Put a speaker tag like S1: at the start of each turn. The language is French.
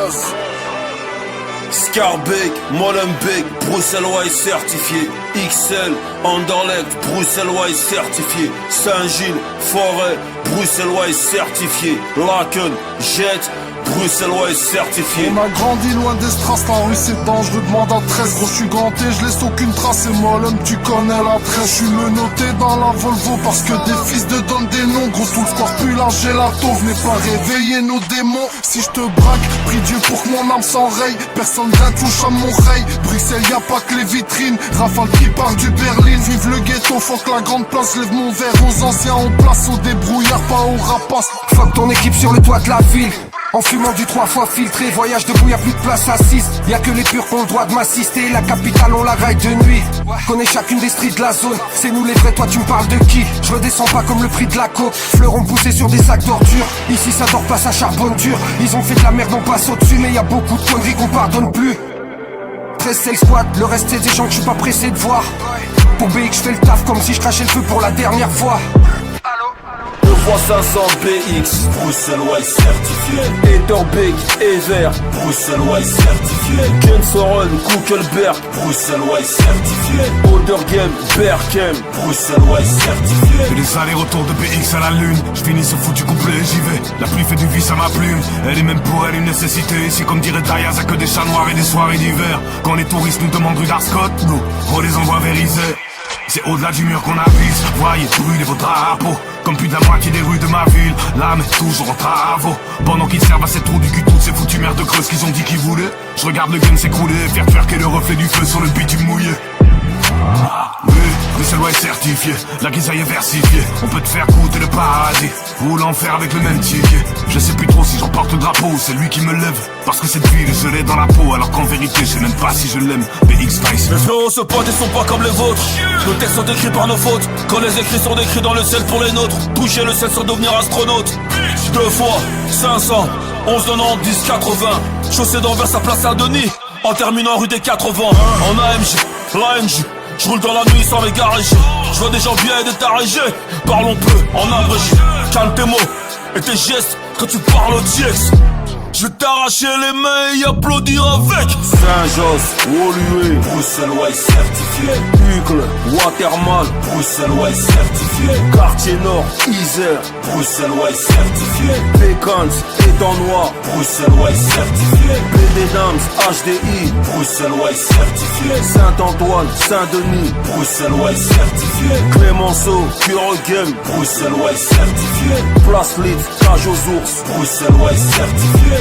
S1: Saint-Josse. Scarbeck, Molenbeek, Bruxellois certifié. XL, Anderlecht, Bruxellois certifié. Saint-Gilles, Forêt, Bruxellois certifié. Laken, Jet, Bruxellois certifié.
S2: On a grandi loin des strass, la rue c'est dangereux, demande à 13. Gros, je suis ganté, je laisse aucune trace. Et moi l'homme, tu connais la tresse. Je suis menotté dans la Volvo parce que des fils de donnent des noms. Gros, tout le square pue la gelato. Venez pas réveiller nos démons. Si je te braque, prie Dieu pour que mon âme s'enraye. Personne rien touche à mon rey. Bruxelles, y a pas que les vitrines. Rafale qui part du Berlin. Vive le ghetto, faut que la grande place. Lève mon verre aux anciens, on place aux débrouillards, pas aux rapaces.
S3: Fuck ton équipe sur le toit de la ville. En fumant du 3 fois filtré, voyage debout, y'a plus de place assise. Y'a que les purs qu'on le droit de m'assister. La capitale, on la raille de nuit. Connais chacune des streets de la zone. C'est nous les vrais, toi tu me parles de qui? Je redescends pas comme le prix de la coke. Fleurons poussés sur des sacs d'ordures. Ici ça dort pas, ça charbonne dur. Ils ont fait de la merde, on passe au-dessus. Mais y'a beaucoup de conneries qu'on pardonne plus. 13 c'est le squat, le reste c'est des gens que je suis pas pressé de voir. Pour BX je fais le taf comme si je crachais le feu pour la dernière fois.
S1: 500 BX, Bruxellois certifié. Etterbeek, Ever, Bruxellois certifié. Kensoren, Kuckelberg, Bruxellois certifié. Odergem, Berkem, Bruxellois certifié.
S4: Et les allers-retours de BX à la lune, je finis ce foutu couplet, j'y vais. La pluie fait du vice à ma plume, elle est même pour elle une nécessité. Ici comme dirait Dayaz, a que des chats noirs et des soirées d'hiver. Quand les touristes nous demandent rue d'Arscott, nous, on les envoie vers Isère. C'est au-delà du mur qu'on avise, voyez brûler vos drapeaux. Comme plus de la moitié des rues de ma ville, l'âme est toujours en travaux. Pendant qu'ils servent à ces trous du cul toutes ces foutues merdes de creuses qu'ils ont dit qu'ils voulaient. Je regarde le gun s'écrouler, faire twerker le reflet du feu sur le bitume mouillé. Oui, Bruxellois est certifié, la grisaille est versifiée. On peut te faire goûter le paradis ou l'enfer avec le même ticket. Je sais plus trop si j'emporte le drapeau ou c'est lui qui me lève. Parce que cette ville je l'ai dans la peau, alors qu'en vérité je sais même pas si je l'aime. BX Vice.
S1: Les fléaux se pointent et sont pas comme les vôtres. Nos textes sont écrits par nos fautes. Quand les écrits sont décrits dans le ciel pour les nôtres. Toucher le ciel sans devenir astronaute. 2 fois 500, 11 90, 10 80. Chaussée d'Anvers à place Saint-Denis. En terminant rue des 80. En AMG, l'AMG. Je roule dans la nuit sans les garéger. Je vois des gens bien et des tarégés. Parlons peu en abrégé. Calme tes mots et tes gestes quand tu parles au DX. Je vais t'arracher les mains et applaudir avec. Saint-Josse, Woluwe, Bruxellois certifié. Uccle, Waterman, Bruxellois certifié. Quartier Nord, Isère, Bruxellois certifié. Pécans, Étang-Noir, Bruxellois certifié. BD Dams, HDI, Bruxellois certifié. Saint-Antoine, Saint-Denis, Bruxellois certifié. Clémenceau, Cureghem, Bruxellois certifié. Place Lit, Cage aux ours, Bruxellois certifié.